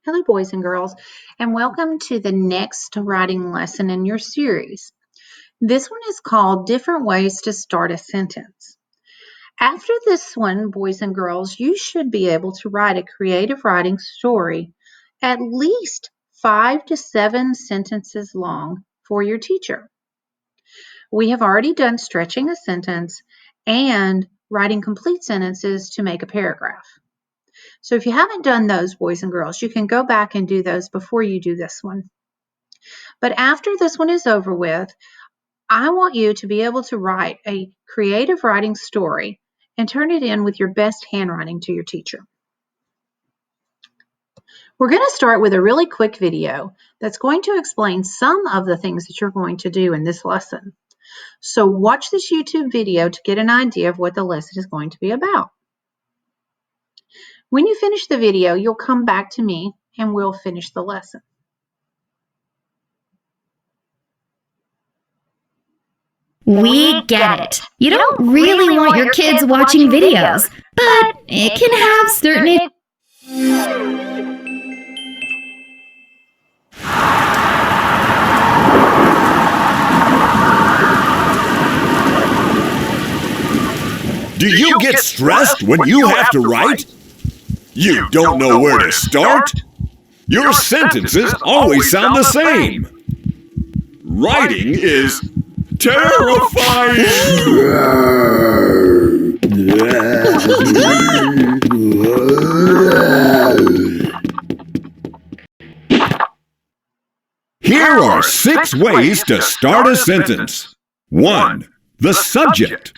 Hello, boys and girls, and welcome to the next writing lesson in your series. This one is called Different Ways to Start a Sentence. After this one, boys and girls, you should be able to write a creative writing story at least 5 to 7 sentences long for your teacher. We have already done stretching a sentence and writing complete sentences to make a paragraph. So if you haven't done those, boys and girls, you can go back and do those before you do this one. But after this one is over with, I want you to be able to write a creative writing story and turn it in with your best handwriting to your teacher. We're going to start with a really quick video that's going to explain some of the things that you're going to do in this lesson. So watch this YouTube video to get an idea of what the lesson is going to be about. When you finish the video, you'll come back to me and we'll finish the lesson. We get it. You don't really want your kids watching videos, but it can have certain... Do you get stressed when you have to write? You don't know where to start? Your sentences always sound the same. Writing is terrifying. Here are 6 ways to start a sentence. 1. The subject.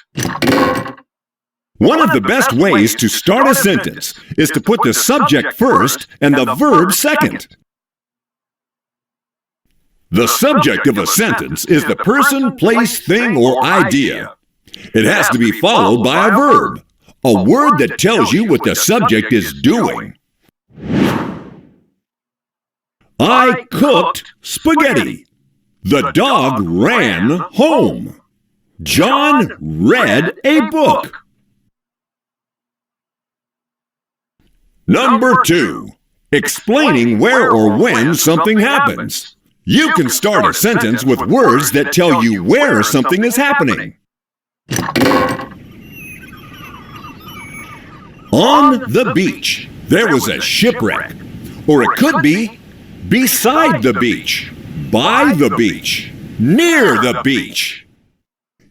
One of the best ways to start a sentence is to put the subject first and the verb second. The subject of a sentence is the person, place, thing, or idea. It has to be followed by a verb, a word that tells you what the subject is doing. I cooked spaghetti. The dog ran home. John read a book. Number 2, explaining where or when something happens. You can start a sentence with words that tell you where something is happening. On the beach, there was a shipwreck. Or it could be beside the beach, by the beach, near the beach.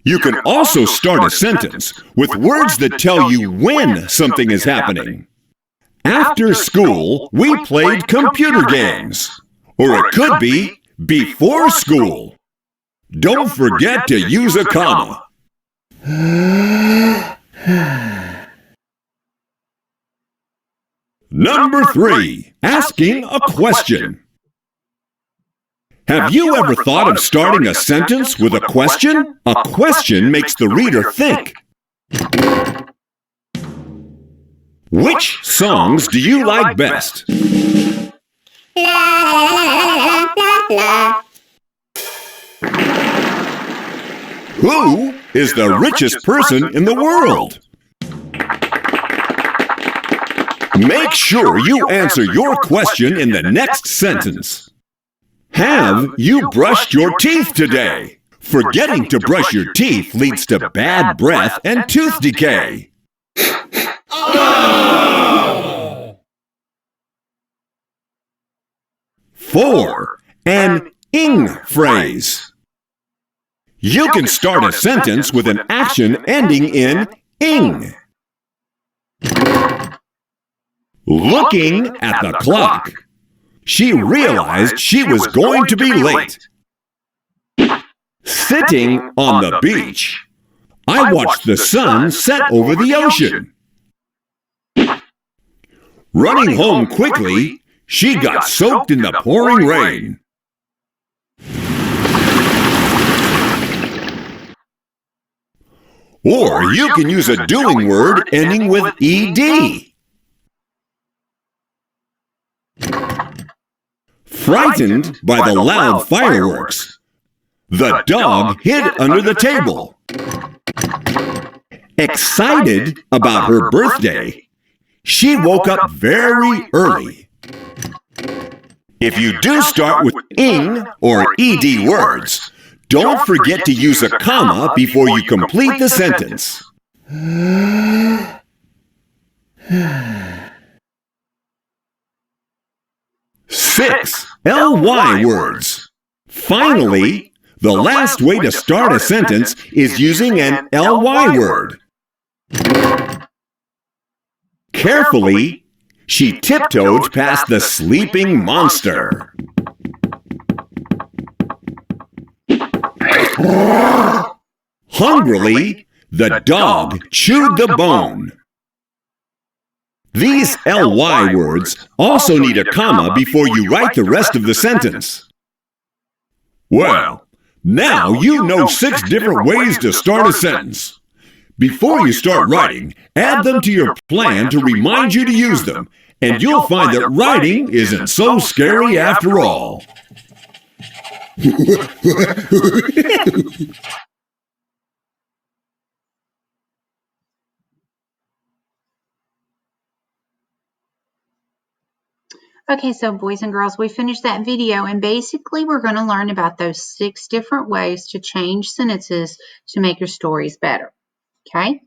You can also start a sentence with words that tell you when something is happening. After school, we played computer games. Or it could be before school. Don't forget to use a comma. Number 3, asking a question. Have you ever thought of starting a sentence with a question? A question makes the reader think. Which songs do you like best? Who is the richest person in the world? Make sure you answer your question in the next sentence. Have you brushed your teeth today? Forgetting to brush your teeth leads to bad breath and tooth decay. 4, an ing phrase. You can start a sentence with an action ending in ing. Looking at the clock, she realized she was going to be late. Sitting on the beach, I watched the sun set over the ocean. Running home quickly, she got soaked in the pouring rain. Or you can use a doing word ending with ed. Frightened by the loud fireworks, the dog hid under the table. Excited about her birthday, she woke up very early. If you do start with ing or ed words, don't forget to use a comma before you complete the sentence. 6. ly words. Finally, the last way to start a sentence is using an ly word. Carefully, she tiptoed past the sleeping monster. Hungrily, the dog chewed the bone. These ly words also need a comma before you write the rest of the sentence. Well, now you know 6 different ways to start a sentence. Before you start writing, add them to your plan to remind you to use them, and you'll find that writing isn't so scary after all. Okay, so boys and girls, we finished that video, and basically we're going to learn about those 6 different ways to change sentences to make your stories better. Okay?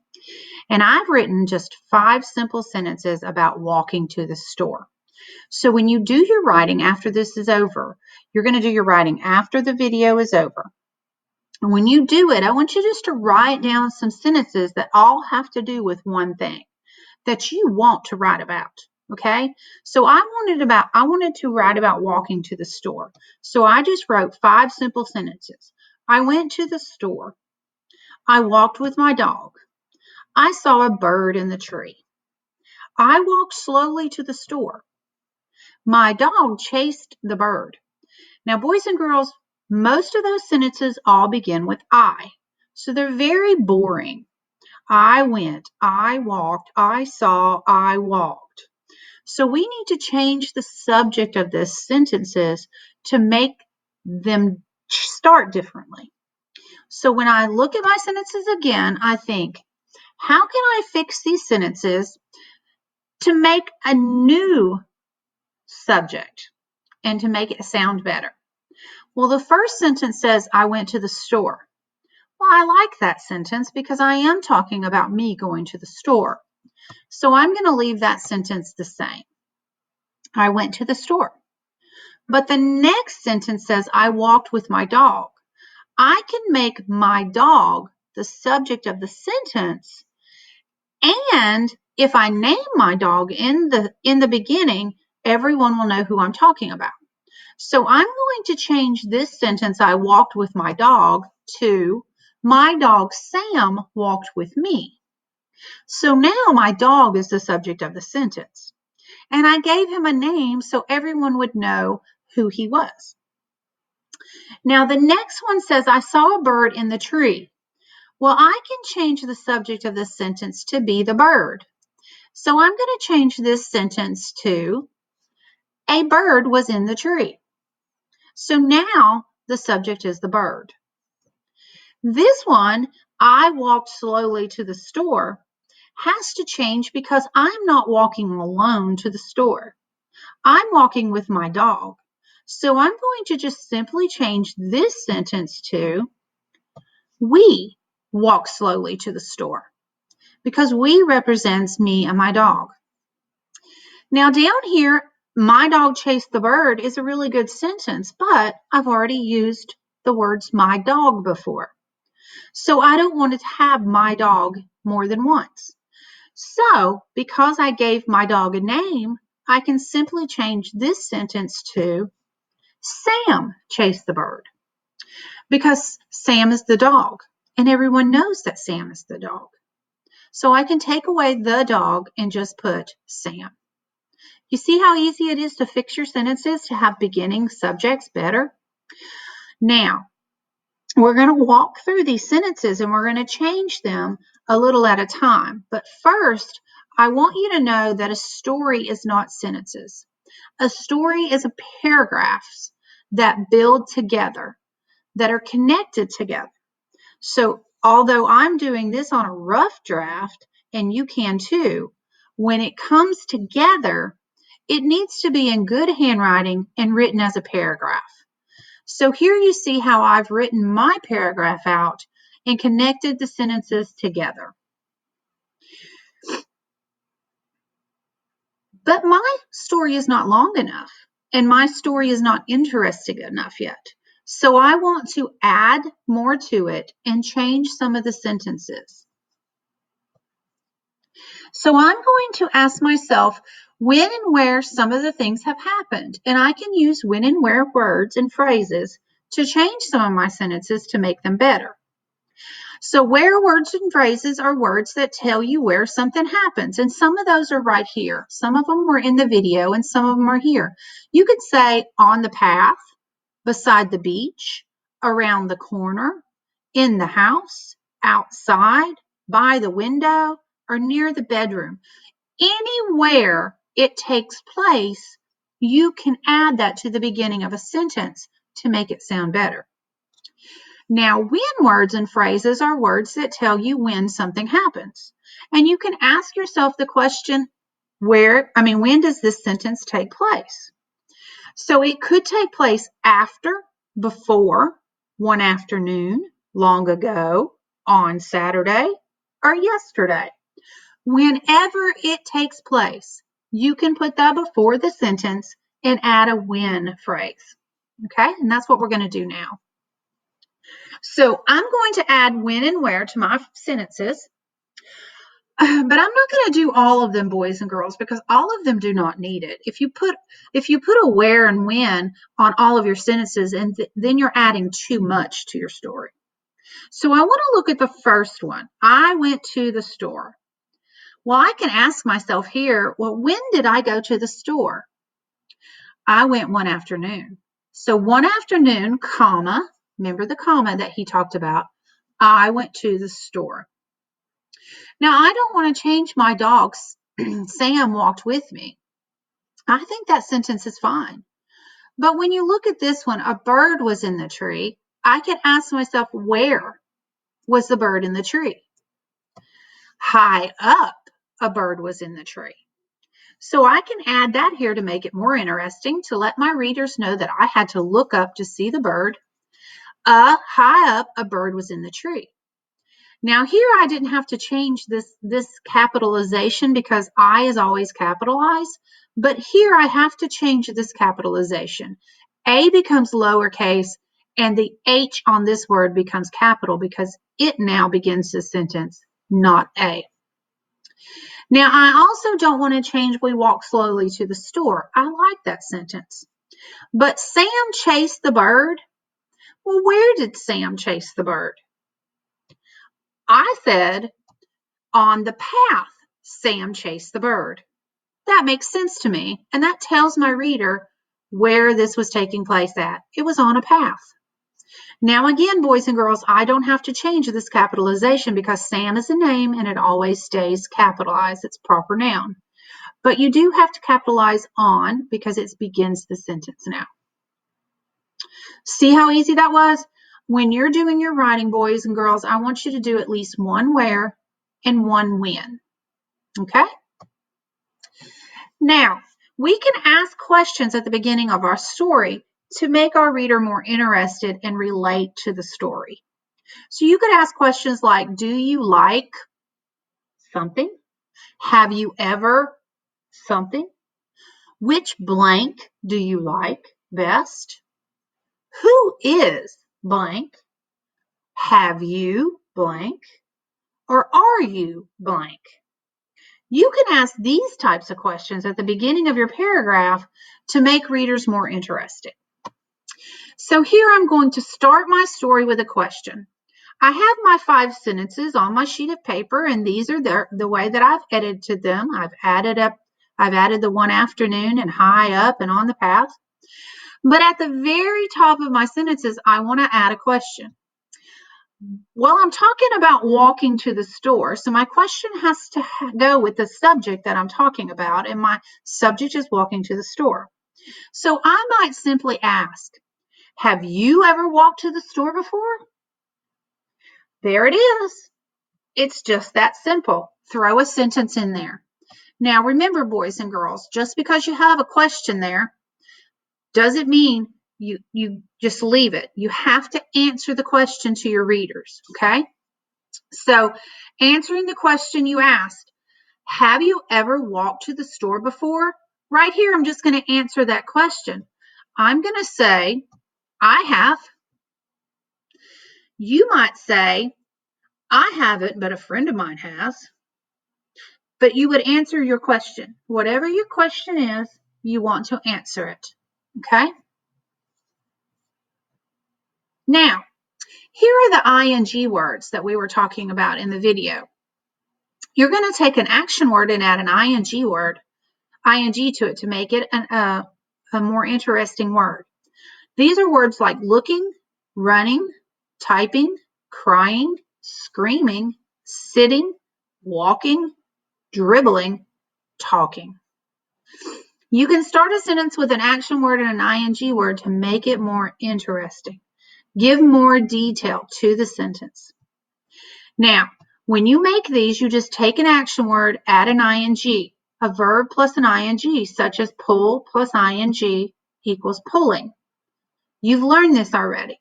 And I've written just 5 simple sentences about walking to the store. So when you do your writing after this is over, you're going to do your writing after the video is over. And when you do it, I want you just to write down some sentences that all have to do with one thing that you want to write about. Okay, so I wanted to write about walking to the store. So I just wrote 5 simple sentences. I went to the store. I walked with my dog. I saw a bird in the tree. I walked slowly to the store. My dog chased the bird. Now, boys and girls, most of those sentences all begin with I. So they're very boring. I went, I walked, I saw, I walked. So we need to change the subject of these sentences to make them start differently. So when I look at my sentences again, I think, how can I fix these sentences to make a new subject and to make it sound better? Well, the first sentence says, I went to the store. Well, I like that sentence because I am talking about me going to the store. So I'm going to leave that sentence the same. I went to the store. But the next sentence says, I walked with my dog. I can make my dog the subject of the sentence. And if I name my dog in the beginning, everyone will know who I'm talking about. So I'm going to change this sentence, I walked with my dog, to my dog Sam walked with me. So now my dog is the subject of the sentence. And I gave him a name so everyone would know who he was. Now the next one says, I saw a bird in the tree. Well, I can change the subject of this sentence to be the bird. So I'm going to change this sentence to, a bird was in the tree. So now the subject is the bird. This one, I walked slowly to the store, has to change because I'm not walking alone to the store. I'm walking with my dog. So I'm going to just simply change this sentence to, we walk slowly to the store, because we represents me and my dog. Now down here, my dog chased the bird is a really good sentence, but I've already used the words my dog before. So I don't want to have my dog more than once. So because I gave my dog a name, I can simply change this sentence to, Sam chased the bird, because Sam is the dog and everyone knows that Sam is the dog. So I can take away the dog and just put Sam. You see how easy it is to fix your sentences to have beginning subjects better? Now, we're going to walk through these sentences and we're going to change them a little at a time. But first, I want you to know that a story is not sentences. A story is a paragraphs that build together, that are connected together. So although I'm doing this on a rough draft, and you can too, when it comes together, it needs to be in good handwriting and written as a paragraph. So here you see how I've written my paragraph out and connected the sentences together. But my story is not long enough, and my story is not interesting enough yet. So I want to add more to it and change some of the sentences. So I'm going to ask myself when and where some of the things have happened, and I can use when and where words and phrases to change some of my sentences to make them better. So where words and phrases are words that tell you where something happens, and some of those are right here. Some of them were in the video and some of them are here. You could say on the path, beside the beach, around the corner, in the house, outside, by the window, or near the bedroom. Anywhere it takes place, you can add that to the beginning of a sentence to make it sound better. Now, when words and phrases are words that tell you when something happens. And you can ask yourself the question, when does this sentence take place? So it could take place after, before, one afternoon, long ago, on Saturday, or yesterday. Whenever it takes place, you can put that before the sentence and add a when phrase. Okay, and that's what we're going to do now. So I'm going to add when and where to my sentences, but I'm not going to do all of them, boys and girls, because all of them do not need it. If you put a where and when on all of your sentences, and then you're adding too much to your story. So I want to look at the first one. I went to the store. Well, I can ask myself here, well, when did I go to the store? I went one afternoon. So one afternoon, comma, remember the comma that he talked about, I went to the store. Now, I don't want to change my dog. Sam walked with me. I think that sentence is fine. But when you look at this one, a bird was in the tree. I can ask myself, where was the bird in the tree? High up, a bird was in the tree. So I can add that here to make it more interesting, to let my readers know that I had to look up to see the bird. High up, a bird was in the tree. Now here I didn't have to change this capitalization because I is always capitalized, but here I have to change this capitalization. A becomes lowercase and the H on this word becomes capital because it now begins the sentence, not A. Now I also don't want to change we walk slowly to the store. I like that sentence. But Sam chased the bird. Well, where did Sam chase the bird? I said, on the path, Sam chased the bird. That makes sense to me, and that tells my reader where this was taking place at. It was on a path. Now again, boys and girls, I don't have to change this capitalization because Sam is a name and it always stays capitalized. It's proper noun. But you do have to capitalize on because it begins the sentence now. See how easy that was? When you're doing your writing, boys and girls, I want you to do at least one where and one when. Okay? Now, we can ask questions at the beginning of our story to make our reader more interested and relate to the story. So you could ask questions like, do you like something? Have you ever something? Which blank do you like best? Who is blank? Have you blank? Or are you blank? You can ask these types of questions at the beginning of your paragraph to make readers more interested. So here I'm going to start my story with a question. I have my 5 sentences on my sheet of paper, and these are the way that I've edited them. I've added the one afternoon and high up and on the path. But at the very top of my sentences, I want to add a question. Well, I'm talking about walking to the store, so my question has to go with the subject that I'm talking about, and my subject is walking to the store. So I might simply ask, have you ever walked to the store before? There it is. It's just that simple. Throw a sentence in there. Now, remember, boys and girls, just because you have a question there doesn't mean you just leave it. You have to answer the question to your readers, okay? So, answering the question you asked, have you ever walked to the store before? Right here, I'm just going to answer that question. I'm going to say, I have. You might say, I haven't, but a friend of mine has. But you would answer your question. Whatever your question is, you want to answer it. Okay? Now, here are the ing words that we were talking about in the video. You're going to take an action word and add an ing word, ing to it to make it a more interesting word. These are words like looking, running, typing, crying, screaming, sitting, walking, dribbling, talking. You can start a sentence with an action word and an ing word to make it more interesting. Give more detail to the sentence. Now, when you make these, you just take an action word, add an ing, a verb plus an ing, such as pull plus ing equals pulling. You've learned this already,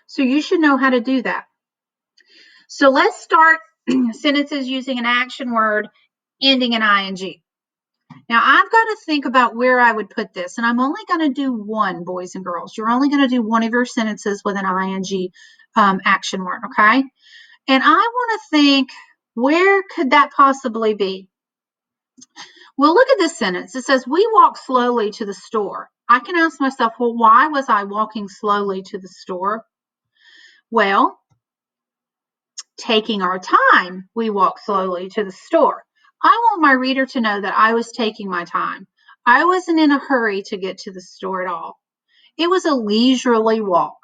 so you should know how to do that. So let's start sentences using an action word ending in ing. Now, I've got to think about where I would put this, and I'm only going to do one, boys and girls. You're only going to do one of your sentences with an ing action word, okay? And I want to think, where could that possibly be? Well, look at this sentence. It says, we walked slowly to the store. I can ask myself, well, why was I walking slowly to the store? Well, taking our time, we walked slowly to the store. I want my reader to know that I was taking my time. I wasn't in a hurry to get to the store at all. It was a leisurely walk,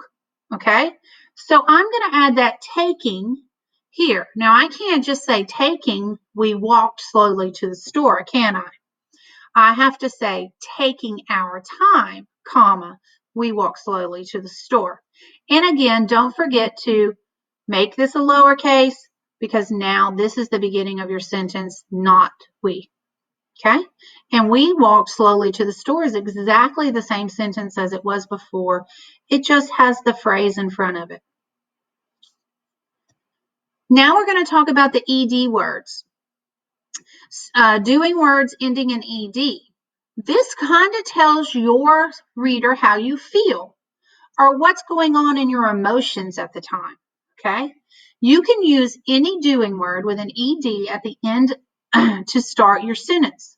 okay? So I'm going to add that taking here. Now, I can't just say taking, we walked slowly to the store, can I? I have to say taking our time, comma, we walked slowly to the store. And again, don't forget to make this a lowercase because now this is the beginning of your sentence, not we. Okay? And we walked slowly to the store is exactly the same sentence as it was before. It just has the phrase in front of it. Now we're going to talk about the ed words. Doing words ending in ed. This kind of tells your reader how you feel or what's going on in your emotions at the time. Okay? You can use any doing word with an ed at the end to start your sentence.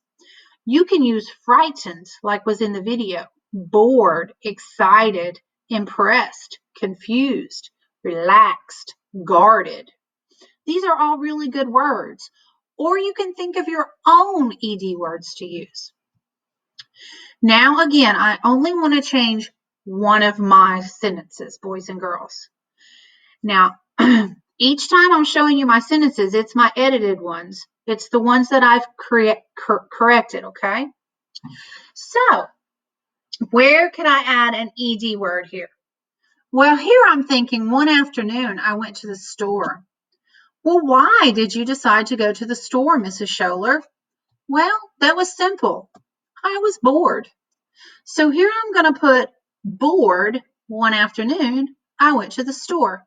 You can use frightened, like was in the video, bored, excited, impressed, confused, relaxed, guarded. These are all really good words. Or you can think of your own ed words to use. Now, again, I only want to change one of my sentences, boys and girls. Now, each time I'm showing you my sentences, it's my edited ones. It's the ones that I've corrected, okay? So, where could I add an ed word here? Well, here I'm thinking one afternoon I went to the store. Well, why did you decide to go to the store, Mrs. Scholler? Well, that was simple. I was bored. So here I'm going to put bored one afternoon I went to the store.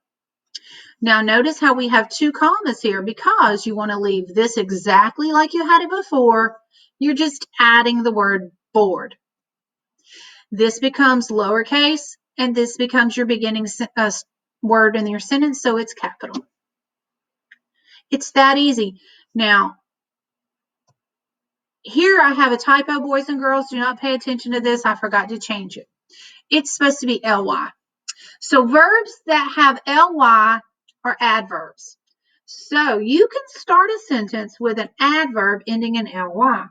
Now notice how we have two commas here because you want to leave this exactly like you had it before. You're just adding the word bored. This becomes lowercase and this becomes your beginning word in your sentence, so it's capital. It's that easy. Now, here I have a typo, boys and girls. Do not pay attention to this. I forgot to change it. It's supposed to be ly. So verbs that have ly are adverbs. So you can start a sentence with an adverb ending in ly.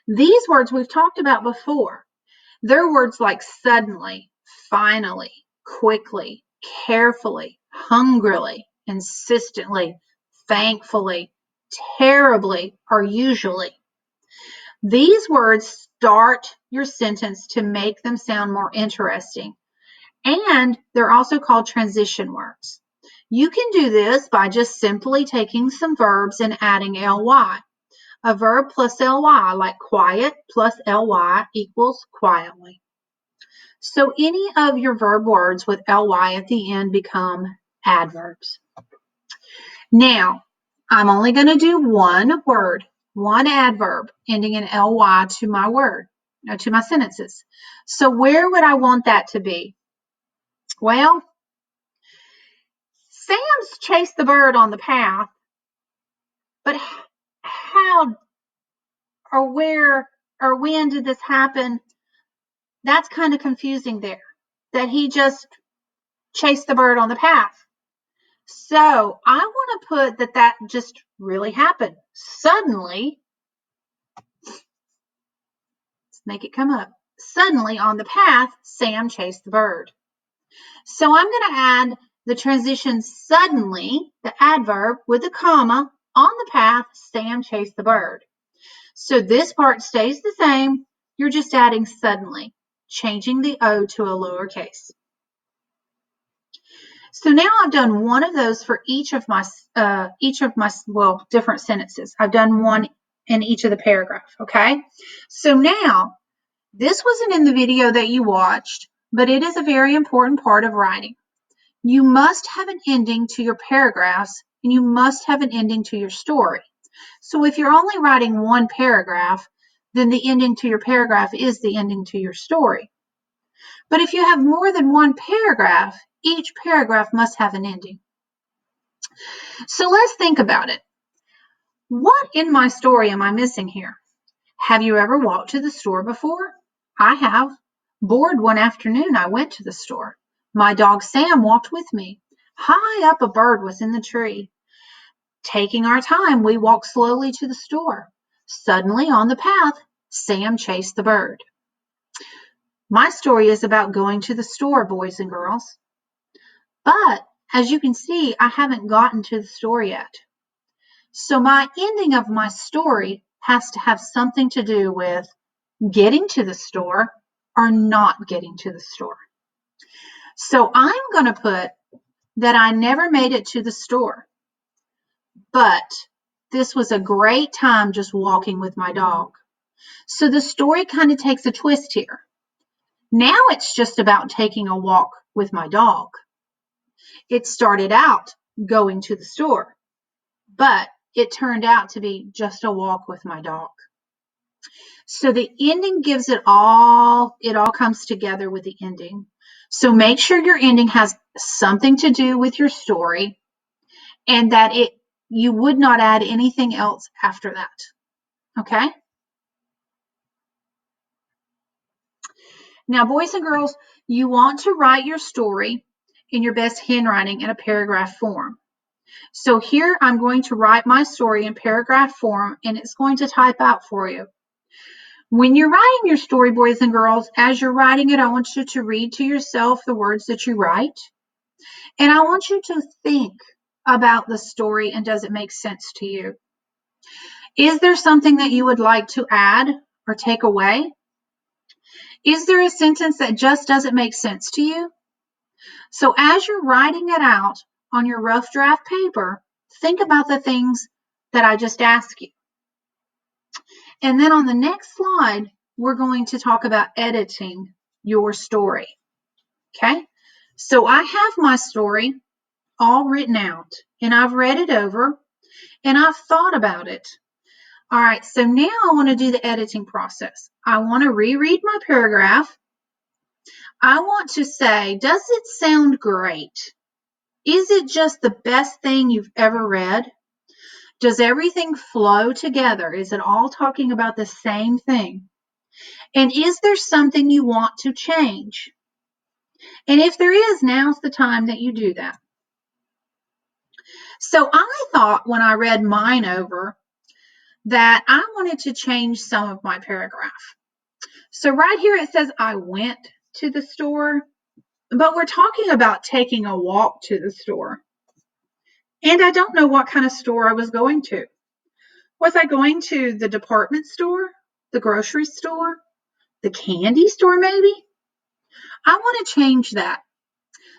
These words we've talked about before. They're words like suddenly, finally, quickly, carefully, hungrily, insistently, thankfully, terribly, or usually. These words start your sentence to make them sound more interesting. And they're also called transition words. You can do this by just simply taking some verbs and adding ly. A verb plus ly, like quiet plus ly equals quietly. So any of your verb words with ly at the end become adverbs. Now, I'm only going to do one word, one adverb ending in ly to my word, to my sentences. So where would I want that to be? Well, Sam's chased the bird on the path, but how or where or when did this happen? That's kind of confusing there, that he just chased the bird on the path. So I want to put that just really happened. Suddenly, let's make it come up. Suddenly on the path, Sam chased the bird. So I'm going to add the transition suddenly, the adverb with a comma, on the path, Sam chased the bird. So this part stays the same. You're just adding suddenly, changing the O to a lowercase. So now I've done one of those for each of my different sentences. I've done one in each of the paragraphs, okay? So now, this wasn't in the video that you watched, but it is a very important part of writing. You must have an ending to your paragraphs, and you must have an ending to your story. So if you're only writing one paragraph, then the ending to your paragraph is the ending to your story. But if you have more than one paragraph, each paragraph must have an ending. So let's think about it. What in my story am I missing here? Have you ever walked to the store before? I have. Bored one afternoon, I went to the store. My dog Sam walked with me. High up, a bird was in the tree. Taking our time, we walked slowly to the store. Suddenly, on the path, Sam chased the bird. My story is about going to the store, boys and girls. But as you can see, I haven't gotten to the store yet. So my ending of my story has to have something to do with getting to the store or not getting to the store. So I'm going to put that I never made it to the store, but this was a great time just walking with my dog. So the story kind of takes a twist here. Now it's just about taking a walk with my dog. It started out going to the store, but it turned out to be just a walk with my dog. So the ending gives it all comes together with the ending. So make sure your ending has something to do with your story and that you would not add anything else after that. Okay? Now, boys and girls, you want to write your story in your best handwriting in a paragraph form. So here I'm going to write my story in paragraph form, and it's going to type out for you. When you're writing your story, boys and girls, as you're writing it, I want you to read to yourself the words that you write. And I want you to think about the story and does it make sense to you? Is there something that you would like to add or take away? Is there a sentence that just doesn't make sense to you? So as you're writing it out on your rough draft paper, think about the things that I just asked you. And then on the next slide, we're going to talk about editing your story. Okay? So I have my story all written out, and I've read it over, and I've thought about it. All right, so now I want to do the editing process. I want to reread my paragraph. I want to say, does it sound great? Is it just the best thing you've ever read? Does everything flow together? Is it all talking about the same thing? And is there something you want to change? And if there is, now's the time that you do that. So I thought when I read mine over that I wanted to change some of my paragraph. So right here it says I went to the store, but we're talking about taking a walk to the store. And I don't know what kind of store I was going to. Was I going to the department store, the grocery store, the candy store maybe? I want to change that.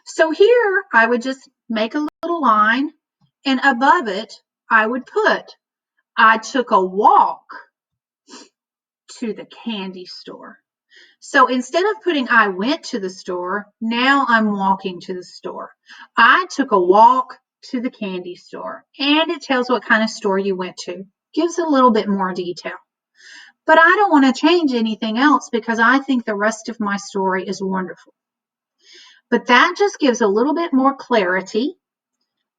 So here I would just make a little line, and above it I would put, I took a walk to the candy store. So instead of putting I went to the store, now I'm walking to the store. I took a walk to the candy store, and it tells what kind of store you went to. Gives a little bit more detail. But I don't want to change anything else because I think the rest of my story is wonderful. But that just gives a little bit more clarity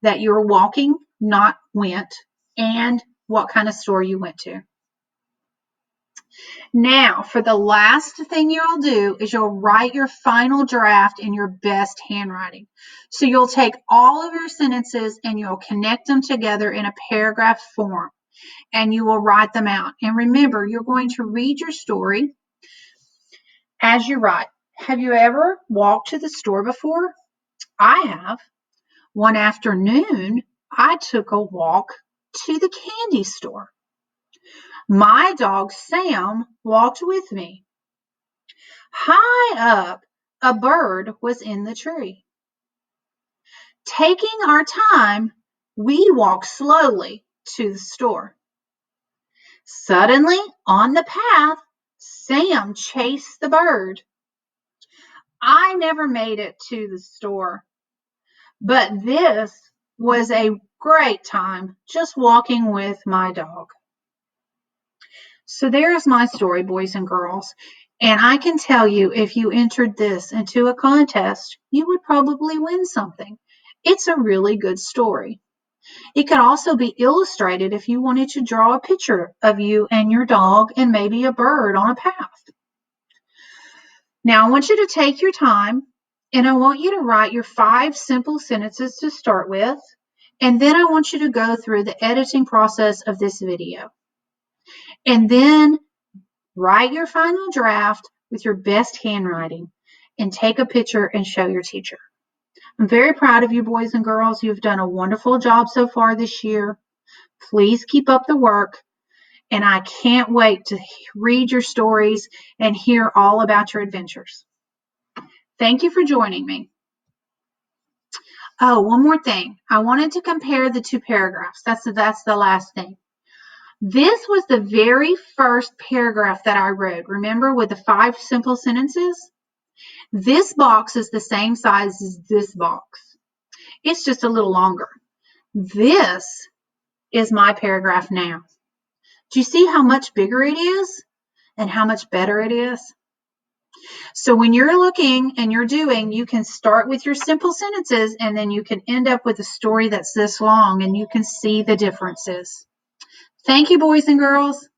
that you're walking, not went, and what kind of store you went to. Now, for the last thing you'll do is you'll write your final draft in your best handwriting. So you'll take all of your sentences and you'll connect them together in a paragraph form, and you will write them out. And remember, you're going to read your story as you write. Have you ever walked to the store before? I have. One afternoon, I took a walk to the candy store. My dog Sam walked with me. High up, a bird was in the tree. Taking our time, we walked slowly to the store. Suddenly, on the path, Sam chased the bird. I never made it to the store, but this was a great time just walking with my dog. So there's my story, boys and girls. And I can tell you, if you entered this into a contest, you would probably win something. It's a really good story. It could also be illustrated if you wanted to draw a picture of you and your dog and maybe a bird on a path. Now, I want you to take your time, and I want you to write your 5 simple sentences to start with, and then I want you to go through the editing process of this video. And then write your final draft with your best handwriting and take a picture and show your teacher. I'm very proud of you, boys and girls. You've done a wonderful job so far this year. Please keep up the work, and I can't wait to read your stories and hear all about your adventures. Thank you for joining me. Oh, one more thing. I wanted to compare the 2 paragraphs. That's the last thing. This was the very first paragraph that I wrote. Remember, with the 5 simple sentences? This box is the same size as this box. It's just a little longer. This is my paragraph now. Do you see how much bigger it is and how much better it is? So when you're looking and you're doing, you can start with your simple sentences and then you can end up with a story that's this long and you can see the differences. Thank you, boys and girls.